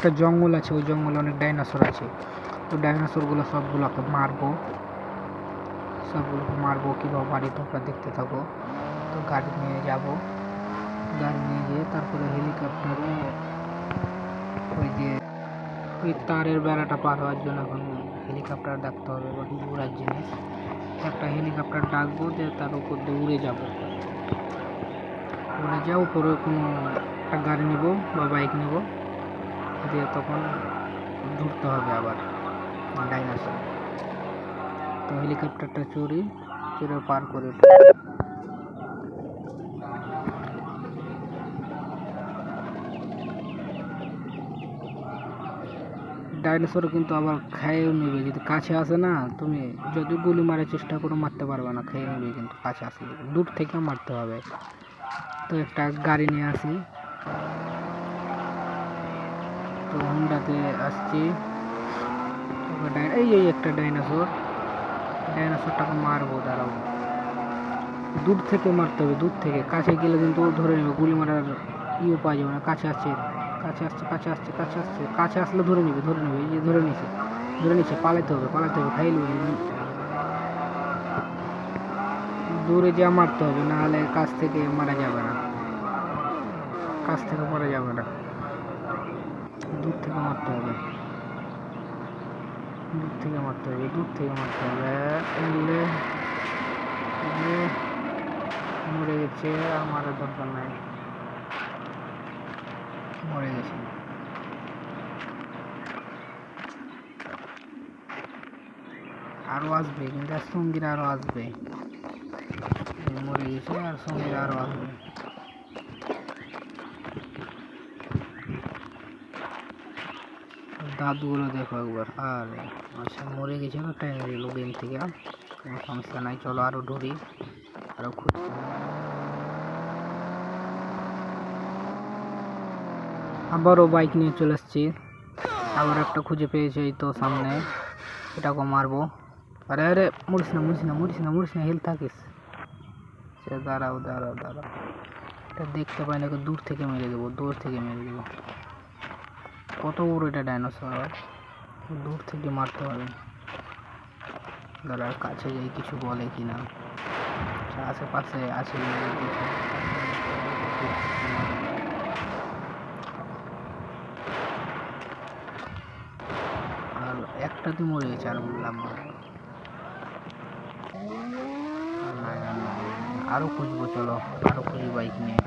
একটা জঙ্গল আছে, ওই জঙ্গলে অনেক ডাইনোসর আছে। তো ডাইনোসরগুলো সবগুলোকে মারবো, কীভাবে মারি তোমরা দেখতে থাকো। তো গাড়ি নিয়ে যাব, গাড়ি নিয়ে গিয়ে তারপরে হেলিকপ্টারে ওই তারের বেড়াটা পার হওয়ার জন্য এখন হেলিকপ্টার ডাকতে হবে, উড়ার জিনিস। একটা হেলিকপ্টার ডাকবো, যে তার উপর দিয়ে উড়ে উপরে কোনো একটা গাড়ি নেবো বা বাইক নেবো, দিয়ে তখন ঘুরতে হবে আবার ডাইনোসর। তো হেলিকপ্টারটা চড়ে পার করে ডাইনোসর কিন্তু আবার খেয়েও নেবে যদি কাছে আসে না। তুমি যদি গুলি মারার চেষ্টা করো মারতে পারবে না, খেয়ে নেবে কিন্তু কাছে আসলে দূর থেকে মারতে হবে। তো একটা গাড়ি নিয়ে আসি, তো হুন্ডাতে আসছি। এই একটা ডাইনোসরটাকে মারবো, দাঁড়াও। দূর থেকে মারতে হবে, দূর থেকে। কাছে গেলে কিন্তু ধরে নেবে, গুলি মারার পাওয়া যাবে না। কাছে আসছে, কাছে আসলে ধরে নেবে। এই যে ধরে নিচ্ছে, পালাতে হবে, খাইলে দূরে যা মারতে হবে, নাহলে কাছ থেকে মারা যাবে না, দূর থেকে মারতে হবে। মরে গেছে, আমার দরকার নাই, মরে গেছে। আরো আসবে, কিন্তু সঙ্গীরা আরো আসবে। মরে গেছে আর সঙ্গীরা আরো আসবে। দাঁতগুলো দেখো একবার। আর আচ্ছা, মরে গেছে না, টাইম দিল গেম থেকে, কোনো সমস্যা নাই। চলো আরো ধরি, আরো আবারও বাইক নিয়ে চলে এসছি। আবার একটা খুঁজে পেয়েছি, এই তো সামনে। এটাকে মারবো। আরে মরিস না, হেল থাকিস। দাঁড়াও। এটা দেখতে পাই না, দূর থেকে মেরে দেবো। কত বড় এটা ডাইনোসর, দূর থেকে মারতে হবে। দাঁড়ার কাছে যাই, কিছু বলে কিনা। আশেপাশে আছে আর একটাতে মরে গেছে, আর বললাম আরো খুঁজবো। চলো আরো খুঁজি বাইক নিয়ে।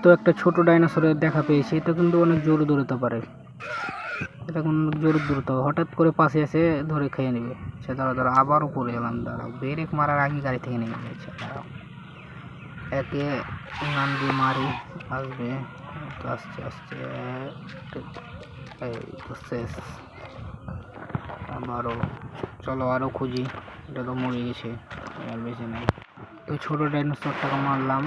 তো একটা ছোট ডাইনোসরের দেখা পেয়েছি। এটা কিন্তু অনেক জোরে দৌড়াতে পারে, হঠাৎ করে পাশে এসে ধরে খেয়ে নেবে। সে দাঁড়া আবারও পড়ে গেলাম। দাঁড়াও, ব্রেক মারার আগে গাড়ি থেকে নেমে গেছে। দাঁড়াও, একে নাম দিয়ে মারি, আসবে। তো আসছে এই তো শেষ। আবারও চলো আরো খুঁজি। এটা তো মরে গেছে, আর বেশি নেই। তো ছোট ডাইনোসরটাকে মারলাম।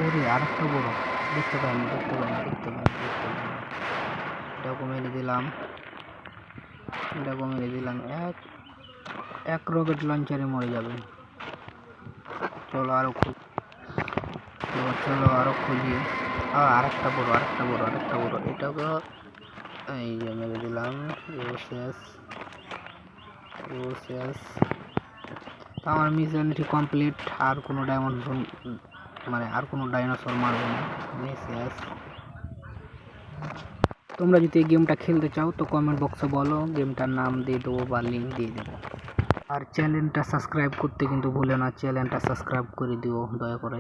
ওরে আরেকটা বড়, দেখতে পাইনি। এটাকে মেরে দিলাম। এক রকেট লঞ্চারে মরে যাবে। চলো আরো খুঁজি। আরেকটা বড়। এটাকে এই যে মেরে দিলাম। আমার মিশনটি কমপ্লিট। আর কোনো ডাইনোসর মারবো না। তোমরা যদি এই গেমটা খেলতে চাও তো কমেন্ট বক্সে বলো, গেমটার নাম দিয়ে দেবো বা লিঙ্ক দিয়ে দেবো। আর চ্যানেলটা সাবস্ক্রাইব করতে কিন্তু ভুলে না, চ্যানেলটা সাবস্ক্রাইব করে দিও দয়া করে।